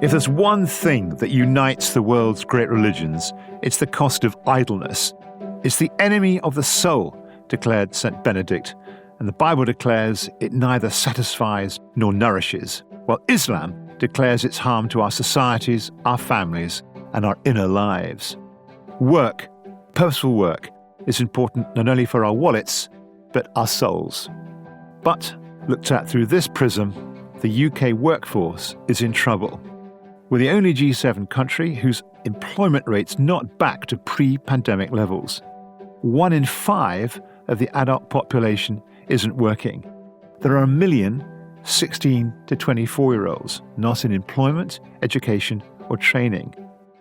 If there's one thing that unites the world's great religions, it's the cost of idleness. It's the enemy of the soul, declared St. Benedict, and the Bible declares it neither satisfies nor nourishes, while Islam declares its harm to our societies, our families, and our inner lives. Work, purposeful work, is important not only for our wallets, but our souls. But, looked at through this prism, the UK workforce is in trouble. We're the only G7 country whose employment rate's not back to pre-pandemic levels. 1 in 5 of the adult population isn't working. There are 1 million 16 to 24-year-olds not in employment, education, or training.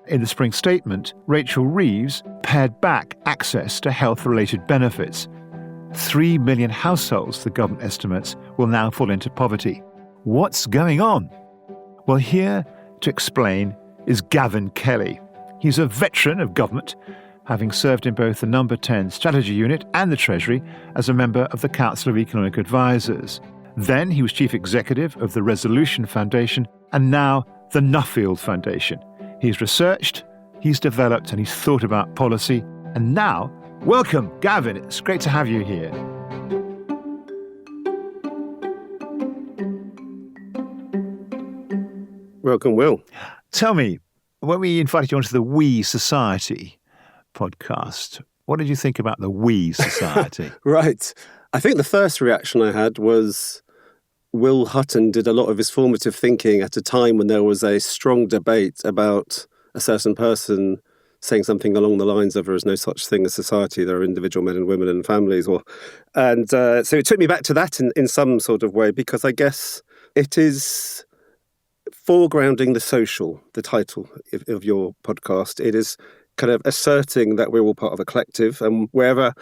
In the spring statement, Rachel Reeves pared back access to health-related benefits. 3 million households, the government estimates, will now fall into poverty. What's going on? Well, here to explain is Gavin Kelly. He's a veteran of government, having served in both the No. 10 Strategy Unit and the Treasury as a member of the Council of Economic Advisers. Then he was Chief Executive of the Resolution Foundation and now the Nuffield Foundation. He's researched, he's developed, and he's thought about policy. And now, welcome, Gavin. It's great to have you here. Welcome, Will. Tell me, when we invited you onto the We Society podcast, what did you think about the We Society? Right. I think the first reaction I had was Will Hutton did a lot of his formative thinking at a time when there was a strong debate about a certain person saying something along the lines of there is no such thing as society, there are individual men and women and families. So it took me back to that in some sort of way, because I guess it is foregrounding the social, the title of your podcast. It is kind of asserting that we're all part of a collective, and whatever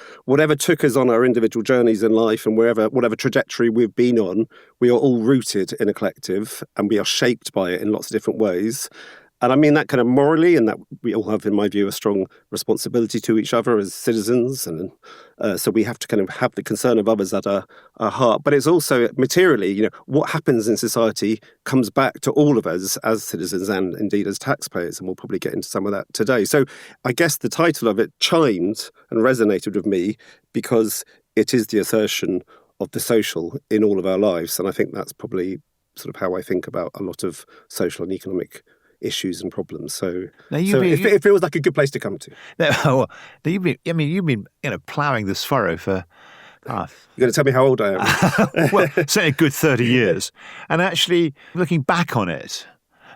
took us on our individual journeys in life and whatever trajectory we've been on, we are all rooted in a collective and we are shaped by it in lots of different ways. And I mean that kind of morally, and that we all have, in my view, a strong responsibility to each other as citizens. And so we have to kind of have the concern of others at our heart. But it's also materially, what happens in society comes back to all of us as citizens and indeed as taxpayers. And we'll probably get into some of that today. So I guess the title of it chimed and resonated with me because it is the assertion of the social in all of our lives. And I think that's probably sort of how I think about a lot of social and economic issues and problems. So it feels like a good place to come to. You've been ploughing this furrow for... You're going to tell me how old I am? Well, certainly a good 30 years. And actually, looking back on it,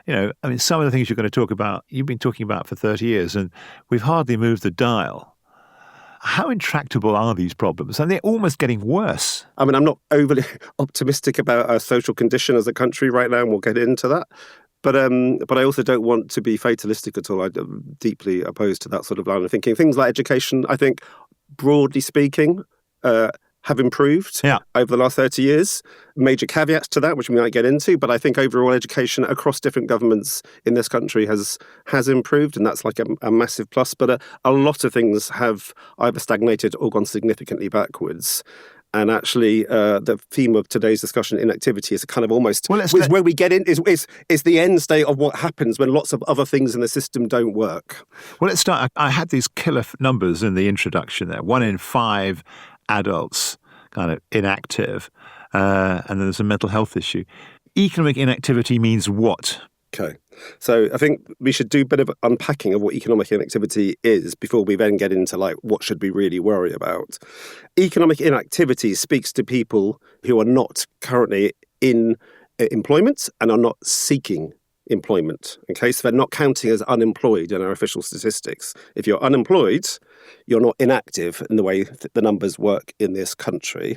some of the things you're going to talk about, you've been talking about for 30 years, and we've hardly moved the dial. How intractable are these problems? And they're almost getting worse. I mean, I'm not overly optimistic about our social condition as a country right now, and we'll get into that. But I also don't want to be fatalistic at all. I'm deeply opposed to that sort of line of thinking. Things like education, I think, broadly speaking, have improved over the last 30 years. Major caveats to that, which we might get into, but I think overall education across different governments in this country has improved, and that's like a massive plus. But a lot of things have either stagnated or gone significantly backwards. And actually, the theme of today's discussion, inactivity, is kind of almost where we get in is the end state of what happens when lots of other things in the system don't work. Well, let's start. I had these killer numbers in the introduction there. 1 in 5 adults kind of inactive, and then there's a mental health issue. Economic inactivity means what? Okay. So I think we should do a bit of unpacking of what economic inactivity is before we then get into what should we really worry about. Economic inactivity speaks to people who are not currently in employment and are not seeking employment. Okay, so they're not counting as unemployed in our official statistics. If you're unemployed, you're not inactive in the way that the numbers work in this country.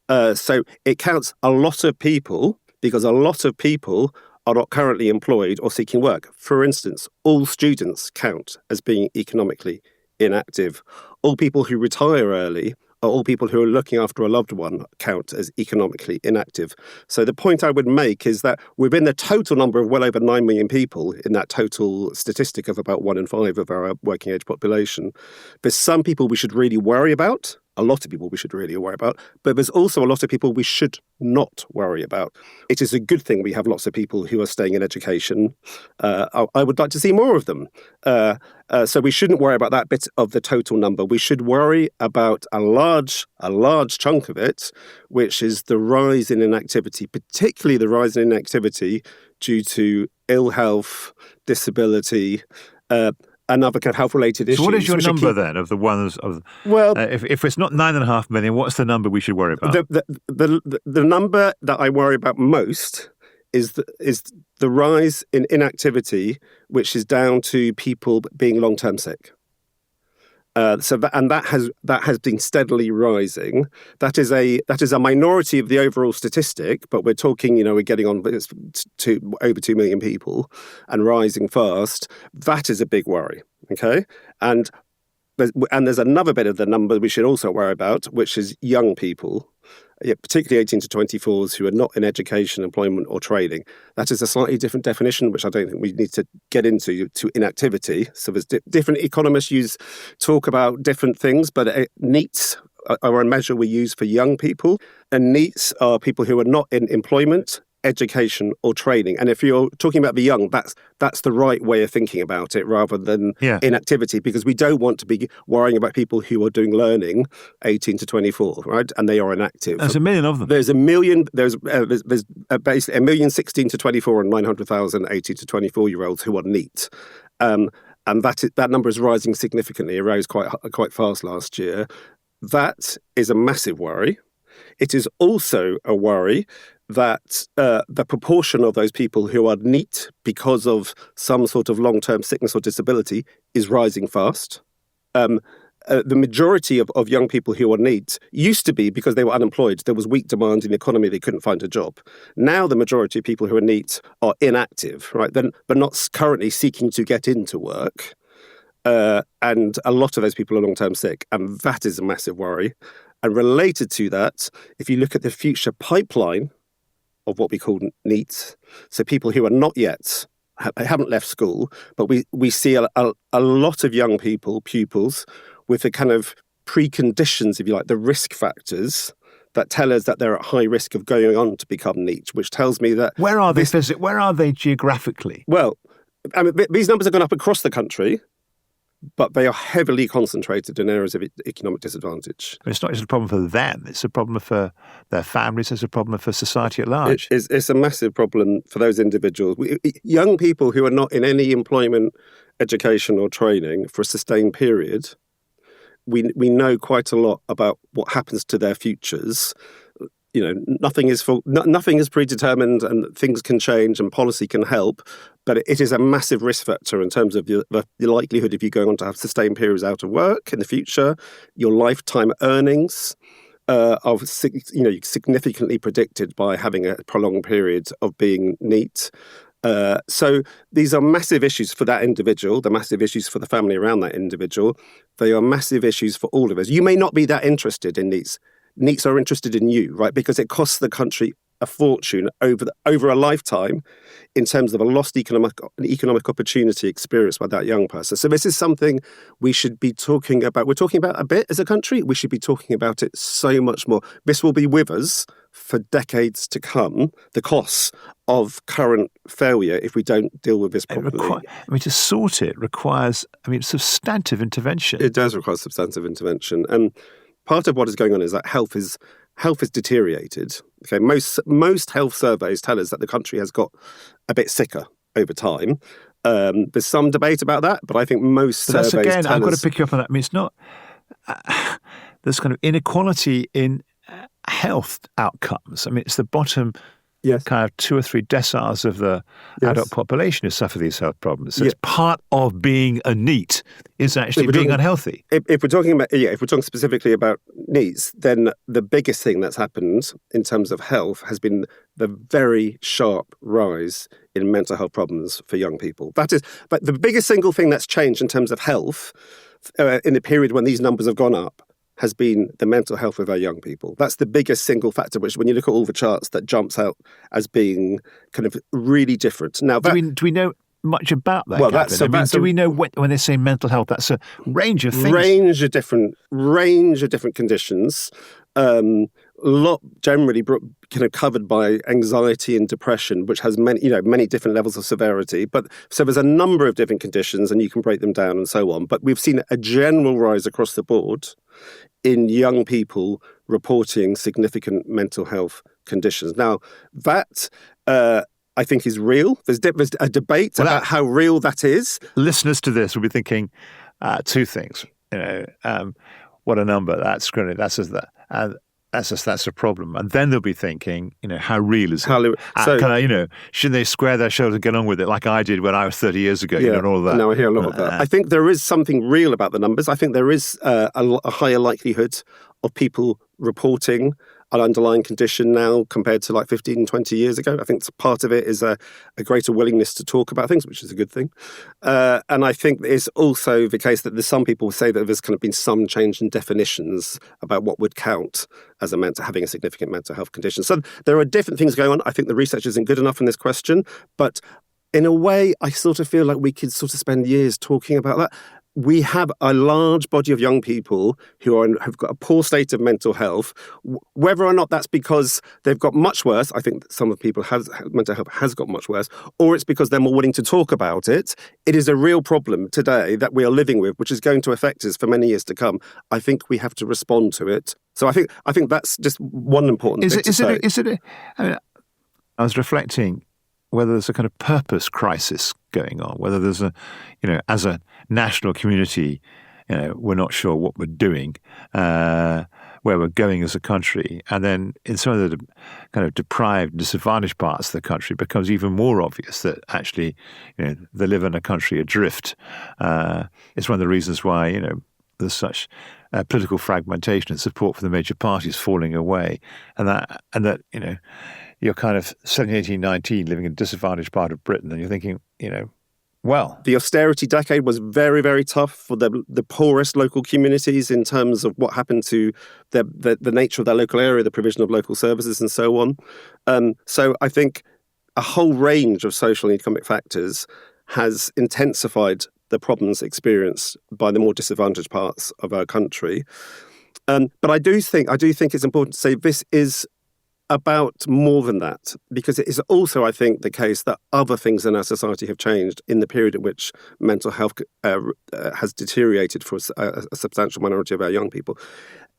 So it counts a lot of people because a lot of people are not currently employed or seeking work. For instance, all students count as being economically inactive. All people who retire early or all people who are looking after a loved one count as economically inactive. So the point I would make is that within the total number of well over 9 million people in that total statistic of about 1 in 5 of our working age population, there's some people we should really worry about a lot of people we should really worry about, but there's also a lot of people we should not worry about. It is a good thing we have lots of people who are staying in education. I would like to see more of them. So we shouldn't worry about that bit of the total number. We should worry about a large chunk of it, which is the rise in inactivity, particularly the rise in inactivity due to ill health, disability, and other kind of health-related issues. So what is your number then of the ones of? Well, if it's not 9.5 million, what's the number we should worry about? The number that I worry about most is the rise in inactivity, which is down to people being long-term sick. That has been steadily rising. That is a minority of the overall statistic, but we're talking, we're getting on to over 2 million people and rising fast. That is a big worry. Okay, and there's another bit of the number we should also worry about, which is young people, particularly 18 to 24s who are not in education, employment or trading. That is a slightly different definition, which I don't think we need to get into, to inactivity. So there's different economists talk about different things, but NEETs are a measure we use for young people. And NEETs are people who are not in employment, education or training. And if you're talking about the young, that's the right way of thinking about it rather than inactivity, because we don't want to be worrying about people who are doing learning 18 to 24, right? And they are inactive. There's a million of them. There's a million, there's basically 1,000,000 16 to 24 and 900,000 18 to 24-year-olds who are NEET. And that number is rising significantly. It rose quite fast last year. That is a massive worry. It is also a worry that the proportion of those people who are NEET because of some sort of long-term sickness or disability is rising fast. The majority of young people who are NEET used to be because they were unemployed. There was weak demand in the economy. They couldn't find a job. Now the majority of people who are NEET are inactive, right? But not currently seeking to get into work. And a lot of those people are long-term sick. And that is a massive worry. And related to that, if you look at the future pipeline of what we call NEET, so people who are not yet, haven't left school, but we see a lot of young people, pupils, with the kind of preconditions, if you like, the risk factors that tell us that they're at high risk of going on to become NEET, which tells me that... Where are they geographically? Well, I mean, these numbers have gone up across the country, but they are heavily concentrated in areas of economic disadvantage. It's not just a problem for them, it's a problem for their families, it's a problem for society at large. It's a massive problem for those individuals. Young people who are not in any employment, education or training for a sustained period, we know quite a lot about what happens to their futures. Nothing is predetermined and things can change and policy can help, but it is a massive risk factor in terms of the likelihood of you going on to have sustained periods out of work in the future. Your lifetime earnings are significantly predicted by having a prolonged period of being NEET. So these are massive issues for that individual, the massive issues for the family around that individual. They are massive issues for all of us. You may not be that interested in NEETs. NEETs are interested in you, right? Because it costs the country a fortune over a lifetime in terms of a lost economic opportunity experienced by that young person. So this is something we should be talking about. We're talking about a bit as a country. We should be talking about it so much more. This will be with us for decades to come, the costs of current failure if we don't deal with this properly. To sort it requires, substantive intervention. It does require substantive intervention. And part of what is going on is that health is deteriorated. Okay, most health surveys tell us that the country has got a bit sicker over time. There's some debate about that, but I think most surveys tell us... I've got to pick you up on that. It's not... there's kind of inequality in health outcomes. It's the bottom... Yes. Kind of 2 or 3 deciles of the adult population who suffer these health problems. So it's part of being a NEET is actually being unhealthy. If we're talking specifically about NEETs, then the biggest thing that's happened in terms of health has been the very sharp rise in mental health problems for young people. But the biggest single thing that's changed in terms of health in the period when these numbers have gone up has been the mental health of our young people. That's the biggest single factor, which when you look at all the charts, that jumps out as being kind of really different. Now, do we know much about that, Well, Gavin? Do we know when they say mental health, that's a range of things? Range of different conditions. Generally kind of covered by anxiety and depression, which has many different levels of severity. But so there's a number of different conditions, and you can break them down and so on. But we've seen a general rise across the board in young people reporting significant mental health conditions. Now, that I think is real. There's a debate about how real that is. Listeners to this will be thinking two things. What a number! That's great. That's a problem. And then they'll be thinking, how real is it? Shouldn't they square their shoulders and get on with it like I did when I was 30 years ago? And all of that. No, I hear a lot of that. I think there is something real about the numbers. I think there is a higher likelihood of people reporting an underlying condition now compared to like 15, 20 years ago. I think part of it is a greater willingness to talk about things, which is a good thing. And I think it's also the case that there's some people who say that there's kind of been some change in definitions about what would count as having a significant mental health condition. So there are different things going on. I think the research isn't good enough in this question, but in a way, I sort of feel like we could sort of spend years talking about that. We have a large body of young people who have got a poor state of mental health. Whether or not that's because they've got much worse, I think some of people mental health has got much worse, or it's because they're more willing to talk about it. It is a real problem today that we are living with, which is going to affect us for many years to come. I think we have to respond to it. So I think that's just one important thing to say. I was reflecting whether there's a kind of purpose crisis going on, whether there's as a national community, we're not sure what we're doing, where we're going as a country. And then in some of the kind of deprived, disadvantaged parts of the country, it becomes even more obvious that actually, they live in a country adrift. It's one of the reasons why, there's such political fragmentation and support for the major parties falling away. And that you're kind of 17, 18, 19 living in a disadvantaged part of Britain, and you're thinking, well. The austerity decade was very, very tough for the poorest local communities in terms of what happened to the nature of their local area, the provision of local services and so on. So I think a whole range of social and economic factors has intensified the problems experienced by the more disadvantaged parts of our country. But I do think it's important to say this is about more than that, because it is also, I think, the case that other things in our society have changed in the period in which mental health has deteriorated for a substantial minority of our young people.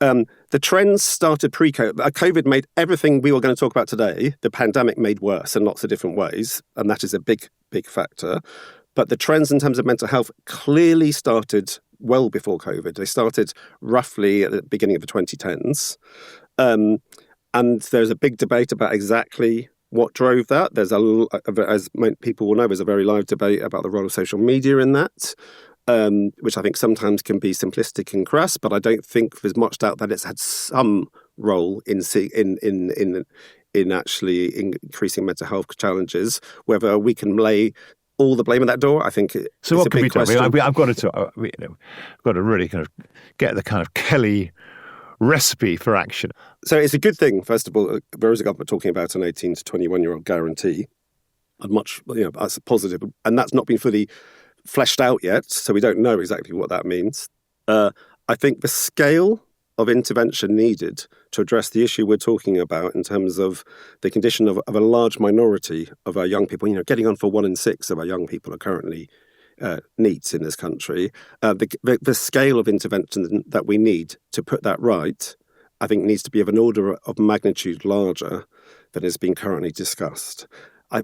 The trends started pre-COVID. COVID made everything we were going to talk about today, the pandemic, made worse in lots of different ways, and that is a big, big factor. But the trends in terms of mental health clearly started well before COVID. They started roughly at the beginning of the 2010s. And there's a big debate about exactly what drove that. There's as people will know, there's a very live debate about the role of social media in that, which I think sometimes can be simplistic and crass, but I don't think there's much doubt that it's had some role in actually increasing mental health challenges. Whether we can lay all the blame at that door, I think so. What can be done? I've got to really kind of get the kind of Kelly recipe for action. So it's a good thing, first of all, there is a government talking about an 18 to 21-year-old guarantee. And that's positive. And that's not been fully fleshed out yet, so we don't know exactly what that means. I think the scale of intervention needed to address the issue we're talking about in terms of the condition of a large minority of our young people, getting on for 1 in 6 of our young people are currently needs in this country, the scale of intervention that we need to put that right, I think needs to be of an order of magnitude larger than is being currently discussed.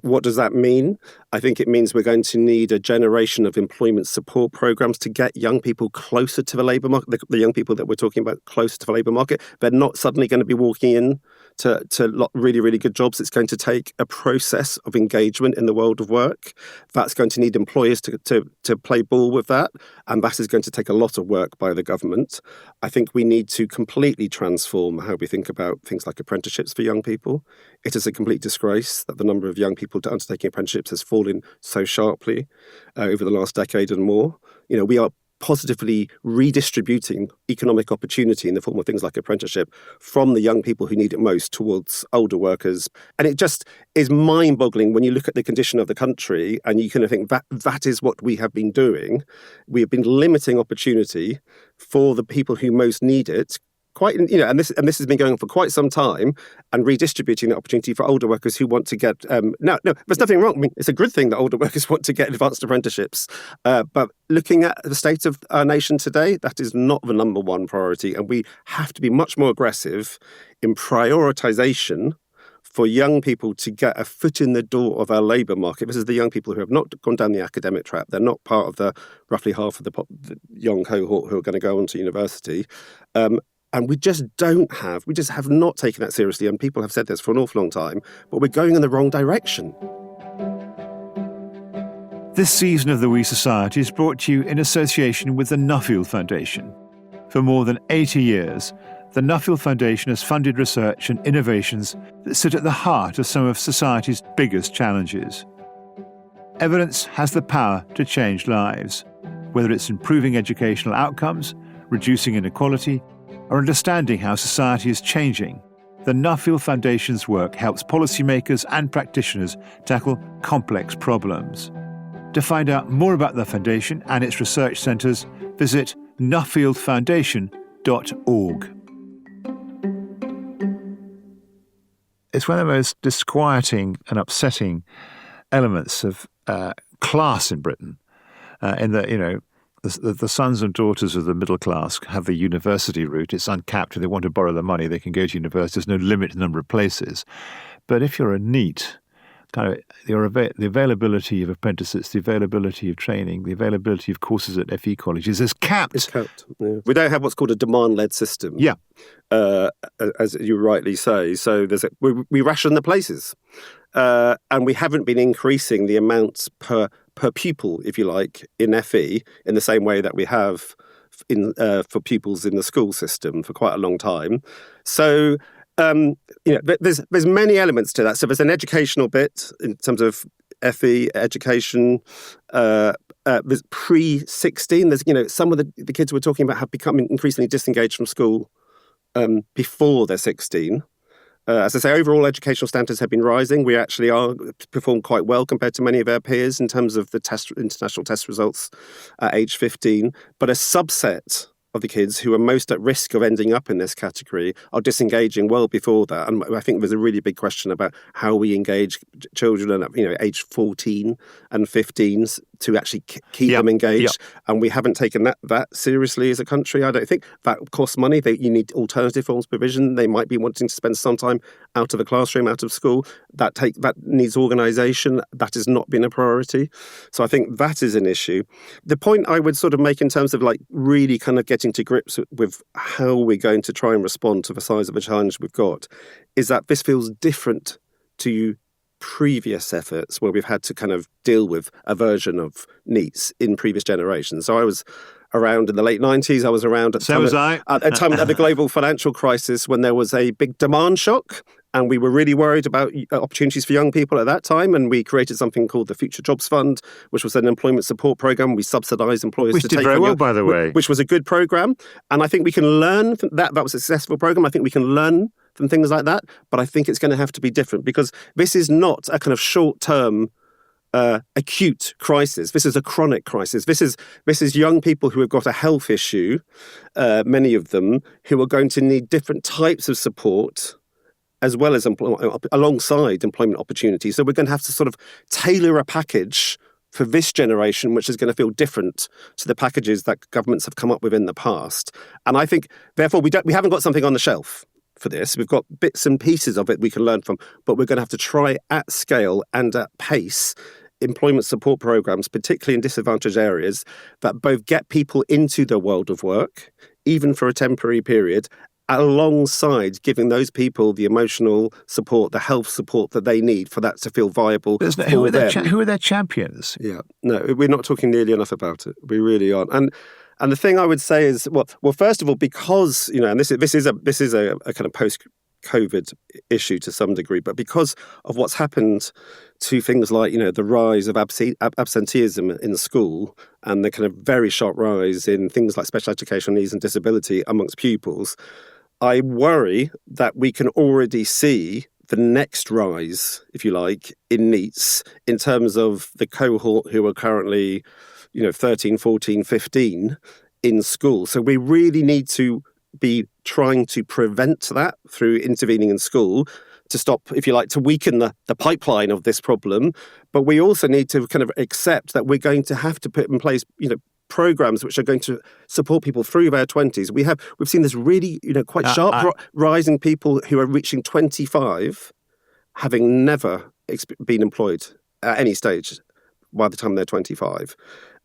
What does that mean? I think it means we're going to need a generation of employment support programs to get young people closer to the labour market, the young people that we're talking about closer to the labour market. They're not suddenly going to be walking in to really, really good jobs. It's going to take a process of engagement in the world of work. That's going to need employers to play ball with that, and that is going to take a lot of work by the government. I think we need to completely transform how we think about things like apprenticeships for young people. It is a complete disgrace that the number of young people undertaking apprenticeships has fallen so sharply over the last decade and more. We are positively redistributing economic opportunity in the form of things like apprenticeship from the young people who need it most towards older workers. And it just is mind-boggling when you look at the condition of the country and you kind of think that is what we have been doing. We have been limiting opportunity for the people who most need it. And this has been going on for quite some time, and redistributing the opportunity for older workers who want to get. No, there's nothing wrong. I mean, it's a good thing that older workers want to get advanced apprenticeships. But looking at the state of our nation today, that is not the number one priority, and we have to be much more aggressive in prioritisation for young people to get a foot in the door of our labour market. This is the young people who have not gone down the academic track. They're not part of the roughly half of the young cohort who are going to go on to university. And we just have not taken that seriously. And people have said this for an awful long time, but we're going in the wrong direction. This season of the We Society is brought to you in association with the Nuffield Foundation. For more than 80 years, the Nuffield Foundation has funded research and innovations that sit at the heart of some of society's biggest challenges. Evidence has the power to change lives, whether it's improving educational outcomes, reducing inequality, or understanding how society is changing. The Nuffield Foundation's work helps policymakers and practitioners tackle complex problems. To find out more about the Foundation and its research centres, visit nuffieldfoundation.org. It's one of the most disquieting and upsetting elements of class in Britain, in that, the sons and daughters of the middle class have the university route. It's uncapped. If they want to borrow the money, they can go to university. There's no limit to the number of places. But if you're a NEET, the availability of apprentices, the availability of training, the availability of courses at FE colleges is capped. It's capped. Yeah. We don't have what's called a demand-led system. Yeah. As you rightly say. So we ration the places. And we haven't been increasing the amounts per pupil, if you like, in FE in the same way that we have for pupils in the school system for quite a long time. So, there's many elements to that. So there's an educational bit in terms of FE education. There's pre-16. There's, some of the kids we're talking about have become increasingly disengaged from school before they're 16. As I say, overall educational standards have been rising. We actually perform quite well compared to many of our peers in terms of the international test results at age 15. But a subset of the kids who are most at risk of ending up in this category are disengaging well before that. And I think there's a really big question about how we engage children at age 14 and 15 to actually keep them engaged. And we haven't taken that seriously as a country. I don't think that costs money. You need alternative forms of provision. They might be wanting to spend some time out of the classroom, out of school. That needs organisation. That has not been a priority. So I think that is an issue. The point I would sort of make in terms of really kind of getting to grips with how we're going to try and respond to the size of a challenge we've got is that this feels different to previous efforts where we've had to kind of deal with a version of NEETs in previous generations. So I was around in the late 90s. I was around at the time of the global financial crisis when there was a big demand shock. And we were really worried about opportunities for young people at that time. And we created something called the Future Jobs Fund, which was an employment support program. We subsidised employers which to did take very on well, by the way. Which was a good program. And I think we can learn from that. That was a successful program. I think we can learn from things like that. But I think it's going to have to be different because this is not a kind of short-term acute crisis. This is a chronic crisis. This is young people who have got a health issue, many of them, who are going to need different types of support as well as alongside employment opportunities. So we're going to have to sort of tailor a package for this generation, which is going to feel different to the packages that governments have come up with in the past. And I think, therefore, we haven't got something on the shelf for this. We've got bits and pieces of it we can learn from, but we're going to have to try at scale and at pace employment support programs, particularly in disadvantaged areas, that both get people into the world of work, even for a temporary period, alongside giving those people the emotional support, the health support that they need for that to feel viable for them. Who are their champions? Yeah, no, we're not talking nearly enough about it. We really aren't. And the thing I would say is, well, first of all, because and this is a kind of post COVID issue to some degree, but because of what's happened to things like, the rise of absenteeism in school and the kind of very sharp rise in things like special educational needs and disability amongst pupils, I worry that we can already see the next rise, if you like, in NEETs in terms of the cohort who are currently, 13, 14, 15 in school. So we really need to be trying to prevent that through intervening in school to stop, if you like, to weaken the pipeline of this problem. But we also need to kind of accept that we're going to have to put in place, programs which are going to support people through their 20s. We've seen this really, quite sharp rise in people who are reaching 25, having never been employed at any stage by the time they're 25.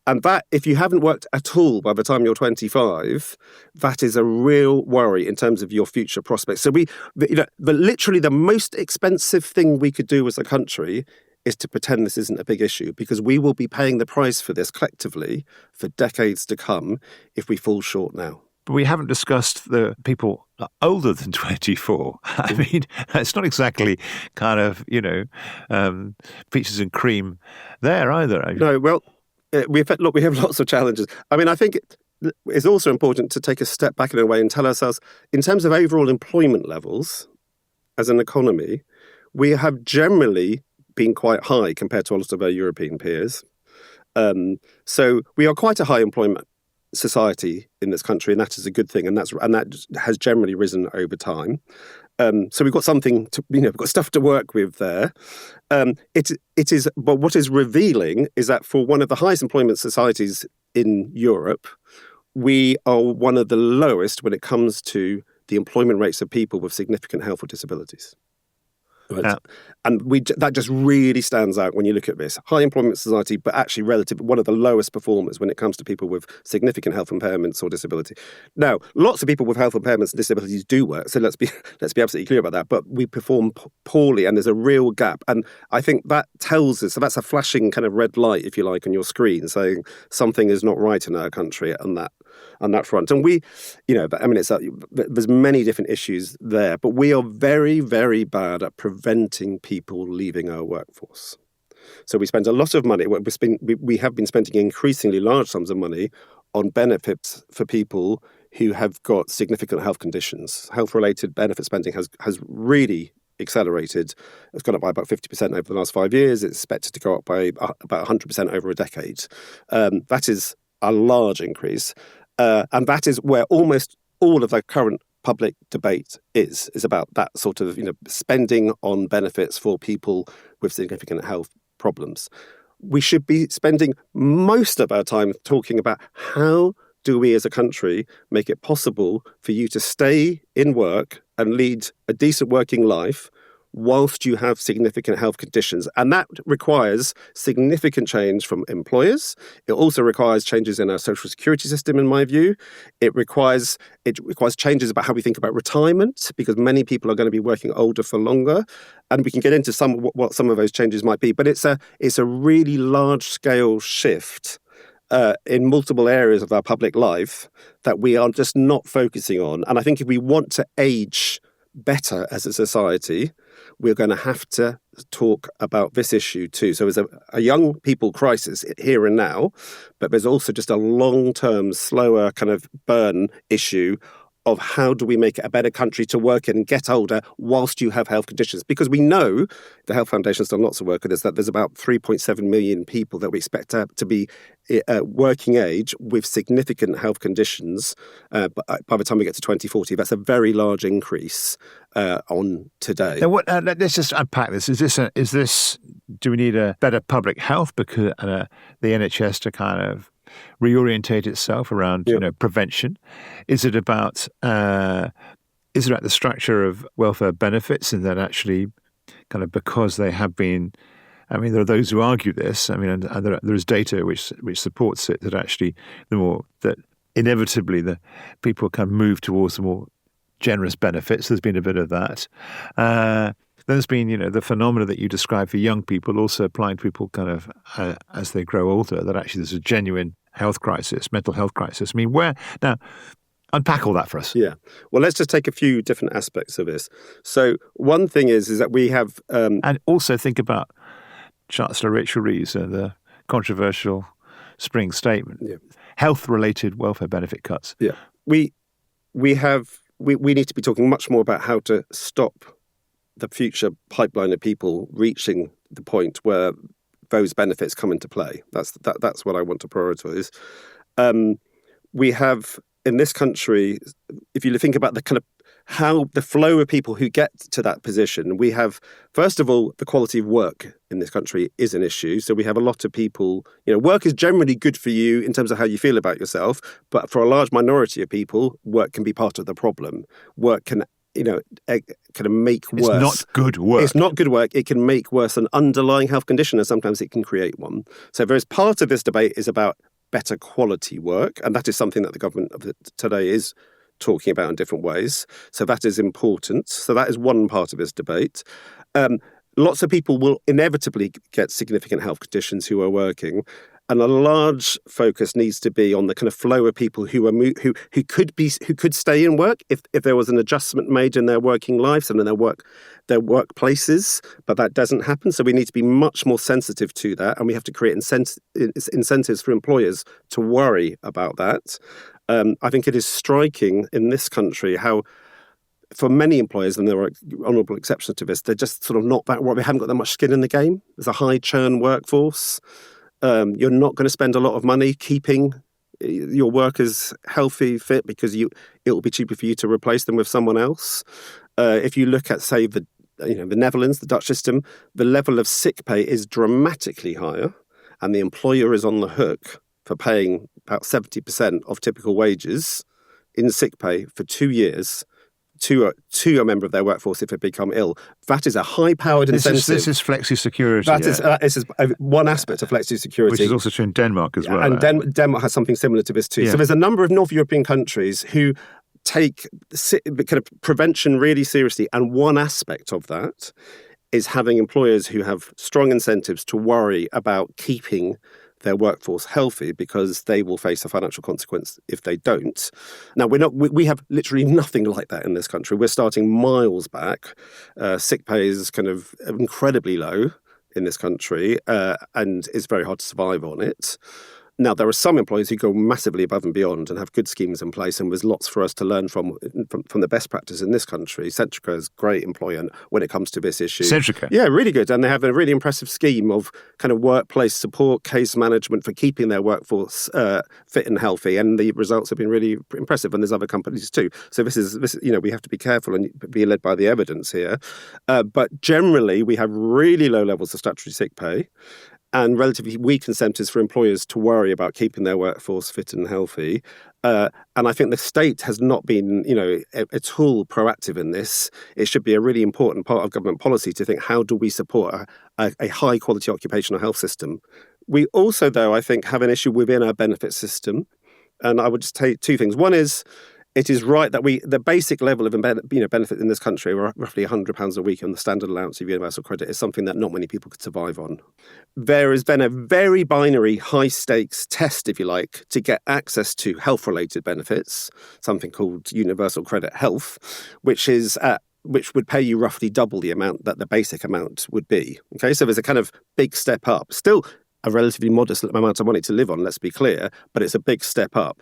And that, if you haven't worked at all by the time you're 25, that is a real worry in terms of your future prospects. So literally the most expensive thing we could do as a country is to pretend this isn't a big issue, because we will be paying the price for this collectively for decades to come if we fall short now. But we haven't discussed the people older than 24. I mean, it's not exactly kind of, peaches and cream there either. No, well, we have lots of challenges. I mean, I think it's also important to take a step back in a way and tell ourselves, in terms of overall employment levels as an economy, we have generally been quite high compared to a lot of our European peers. So we are quite a high employment society in this country, and that is a good thing, and that has generally risen over time. So we've got we've got stuff to work with there. It is, but what is revealing is that for one of the highest employment societies in Europe, we are one of the lowest when it comes to the employment rates of people with significant health or disabilities. Right. Yeah. And that just really stands out when you look at this. High employment society, but actually one of the lowest performers when it comes to people with significant health impairments or disability. Now, lots of people with health impairments and disabilities do work, so let's be absolutely clear about that. But we perform poorly, and there's a real gap. And I think that tells us, so that's a flashing kind of red light, if you like, on your screen, saying something is not right in our country on that front. And there's many different issues there, but we are very, very bad at preventing people leaving our workforce. So we spend a lot of money. We have been spending increasingly large sums of money on benefits for people who have got significant health conditions. Health-related benefit spending has really accelerated. It's gone up by about 50% over the last 5 years. It's expected to go up by about 100% over a decade. That is a large increase. And that is where almost all of the current public debate is about that sort of, spending on benefits for people with significant health problems. We should be spending most of our time talking about how do we as a country make it possible for you to stay in work and lead a decent working life whilst you have significant health conditions. And that requires significant change from employers. It also requires changes in our social security system, in my view. It requires changes about how we think about retirement, because many people are going to be working older for longer. And we can get into what some of those changes might be. But it's a really large-scale shift in multiple areas of our public life that we are just not focusing on. And I think if we want to age better as a society, we're going to have to talk about this issue too. So there's a young people crisis here and now, but there's also just a long-term, slower kind of burn issue of how do we make it a better country to work in and get older whilst you have health conditions. Because we know, the Health Foundation's done lots of work on this, that there's about 3.7 million people that we expect to be working age with significant health conditions by the time we get to 2040. That's a very large increase on today. Now, let's just unpack this. Do we need a better public health because the NHS to kind of reorientate itself around prevention? Is it about the structure of welfare benefits, and that actually kind of because they have been, there are those who argue this, and there is data which supports it, that actually that inevitably the people can move towards the more generous benefits. There's been a bit of that. There's been, the phenomena that you described for young people also applying to people kind of as they grow older, that actually there's a genuine health crisis, mental health crisis. Where now, Unpack all that for us. Yeah. Well, let's just take a few different aspects of this. So one thing is that we have... And also think about Chancellor Rachel Reeves and the controversial spring statement. Yeah. Health-related welfare benefit cuts. Yeah. We need to be talking much more about how to stop the future pipeline of people reaching the point where those benefits come into play. That's what I want to prioritise. We have in this country, if you think about the kind of how the flow of people who get to that position, we have, first of all, the quality of work in this country is an issue. So we have a lot of people, work is generally good for you in terms of how you feel about yourself. But for a large minority of people, work can be part of the problem. Work can, kind of make worse. It's not good work. It's not good work. It can make worse an underlying health condition, and sometimes it can create one. So there is part of this debate is about better quality work. And that is something that the government of today is talking about in different ways. So that is important. So that is one part of this debate. Lots of people will inevitably get significant health conditions who are working. And a large focus needs to be on the kind of flow of people who could stay in work if there was an adjustment made in their working lives and in their workplaces, but that doesn't happen. So we need to be much more sensitive to that, and we have to create incentives for employers to worry about that. I think it is striking in this country how, for many employers, and there are honourable exceptions to this, they're just sort of not that worried. They haven't got that much skin in the game. There's a high churn workforce. You're not going to spend a lot of money keeping your workers healthy, fit, because it will be cheaper for you to replace them with someone else. If you look at, say, the Netherlands, the Dutch system, the level of sick pay is dramatically higher, and the employer is on the hook for paying about 70% of typical wages in sick pay for 2 years to a member of their workforce if they become ill. That is a high-powered incentive. This is flexi-security. That is one aspect of flexi-security. Which is also true in Denmark as well. And Denmark has something similar to this too. Yeah. So there's a number of North European countries who take kind of prevention really seriously. And one aspect of that is having employers who have strong incentives to worry about keeping their workforce healthy, because they will face a financial consequence if they don't. Now, we have literally nothing like that in this country. We're starting miles back. Sick pay is kind of incredibly low in this country, and it's very hard to survive on it. Now, there are some employers who go massively above and beyond and have good schemes in place, and there's lots for us to learn from the best practice in this country. Centrica is a great employer when it comes to this issue. Centrica? Yeah, really good. And they have a really impressive scheme of kind of workplace support, case management for keeping their workforce fit and healthy, and the results have been really impressive, and there's other companies too. So this we have to be careful and be led by the evidence here. But generally, we have really low levels of statutory sick pay and relatively weak incentives for employers to worry about keeping their workforce fit and healthy. And I think the state has not been, at all proactive in this. It should be a really important part of government policy to think, how do we support a high-quality occupational health system? We also, though, I think, have an issue within our benefit system. And I would just take two things. One is, it is right that the basic level of benefit in this country, roughly £100 a week on the standard allowance of universal credit, is something that not many people could survive on. There has been a very binary, high-stakes test, if you like, to get access to health-related benefits, something called Universal Credit Health, which would pay you roughly double the amount that the basic amount would be. Okay, so there's a kind of big step up. Still a relatively modest amount of money to live on, let's be clear, but it's a big step up.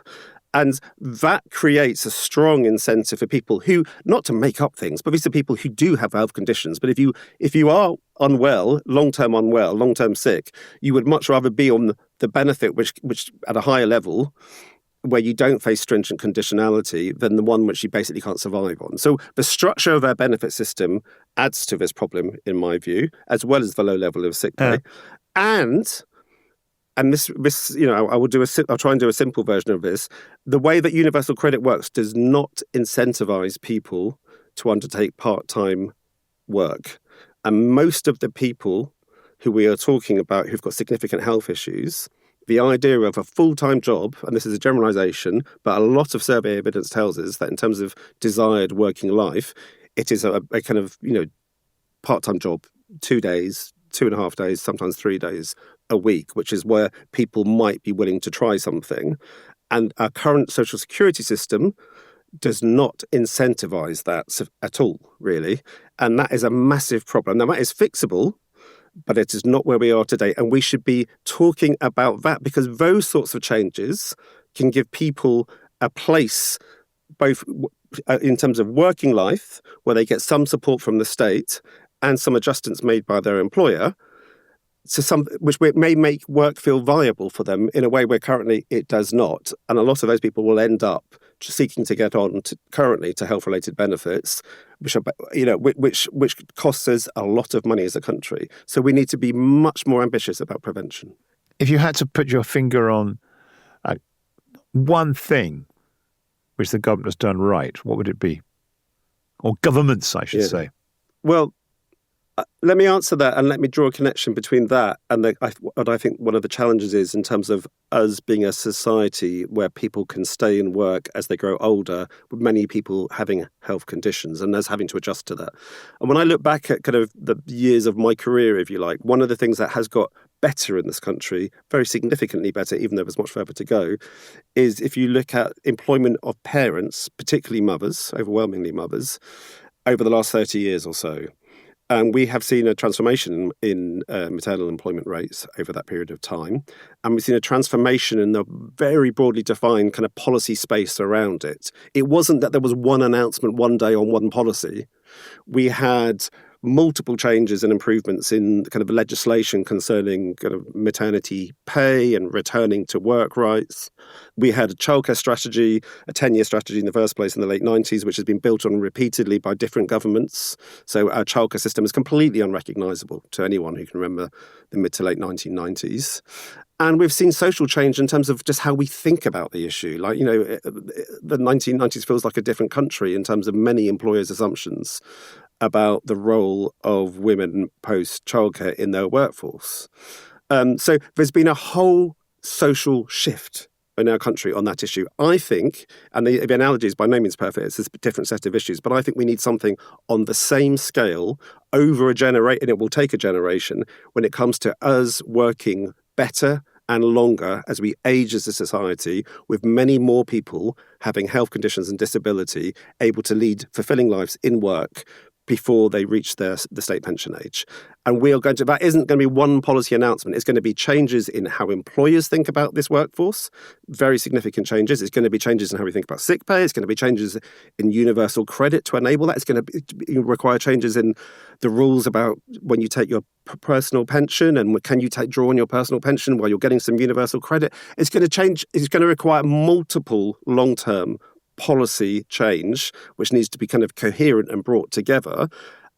And that creates a strong incentive for people who, not to make up things, but these are people who do have health conditions. But if you are unwell, long-term sick, you would much rather be on the benefit which at a higher level, where you don't face stringent conditionality, than the one which you basically can't survive on. So the structure of our benefit system adds to this problem, in my view, as well as the low level of sick pay. And this, I'll try and do a simple version of this. The way that universal credit works does not incentivize people to undertake part-time work. And most of the people who we are talking about who've got significant health issues, the idea of a full-time job, and this is a generalization, but a lot of survey evidence tells us that in terms of desired working life, it is a kind of, part-time job, 2 days, 2.5 days, sometimes 3 days a week, which is where people might be willing to try something. And our current social security system does not incentivize that at all, really. And that is a massive problem. Now, that is fixable, but it is not where we are today. And we should be talking about that, because those sorts of changes can give people a place, both in terms of working life, where they get some support from the state and some adjustments made by their employer, to which may make work feel viable for them in a way where currently it does not. And a lot of those people will end up seeking to get on currently to health-related benefits, which costs us a lot of money as a country. So we need to be much more ambitious about prevention. If you had to put your finger on one thing which the government has done right, what would it be? Or governments, I should say. Well, let me answer that and let me draw a connection between that and what I think one of the challenges is in terms of us being a society where people can stay and work as they grow older, with many people having health conditions and us having to adjust to that. And when I look back at kind of the years of my career, if you like, one of the things that has got better in this country, very significantly better, even though there's much further to go, is if you look at employment of parents, particularly mothers, overwhelmingly mothers, over the last 30 years or so. And we have seen a transformation in maternal employment rates over that period of time. And we've seen a transformation in the very broadly defined kind of policy space around it. It wasn't that there was one announcement one day on one policy. We had multiple changes and improvements in kind of legislation concerning kind of maternity pay and returning to work rights. We had a childcare strategy, a 10-year strategy in the first place in the late 90s, which has been built on repeatedly by different governments. So our childcare system is completely unrecognisable to anyone who can remember the mid to late 1990s. And we've seen social change in terms of just how we think about the issue. Like, the 1990s feels like a different country in terms of many employers' assumptions about the role of women post-childcare in their workforce. So there's been a whole social shift in our country on that issue. I think, and the analogy is by no means perfect, it's a different set of issues, but I think we need something on the same scale over a generation, and it will take a generation, when it comes to us working better and longer as we age as a society, with many more people having health conditions and disability, able to lead fulfilling lives in work before they reach the state pension age. And that isn't going to be one policy announcement. It's going to be changes in how employers think about this workforce, very significant changes. It's going to be changes in how we think about sick pay. It's going to be changes in universal credit to enable that. It's going to require changes in the rules about when you take your personal pension and can you draw on your personal pension while you're getting some universal credit. It's going to change. It's going to require multiple long-term policy change, which needs to be kind of coherent and brought together.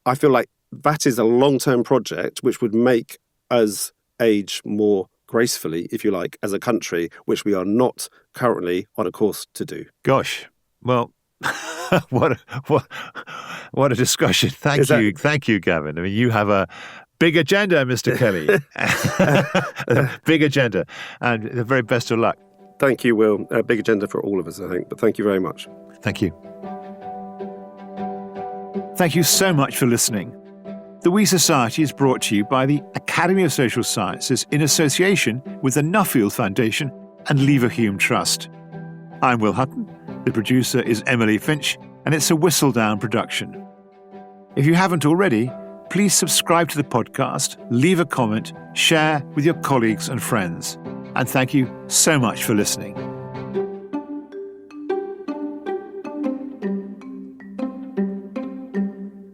I feel like that is a long-term project which would make us age more gracefully, if you like, as a country, which we are not currently on a course to do. Gosh, well, what a discussion. Thank you, Gavin. I mean, you have a big agenda, Mr. Kelly. Big agenda, and the very best of luck. Thank you, Will. A big agenda for all of us, I think. But thank you very much. Thank you. Thank you so much for listening. The We Society is brought to you by the Academy of Social Sciences in association with the Nuffield Foundation and Leverhulme Trust. I'm Will Hutton. The producer is Emily Finch, and it's a Whistledown production. If you haven't already, please subscribe to the podcast, leave a comment, share with your colleagues and friends. And thank you so much for listening.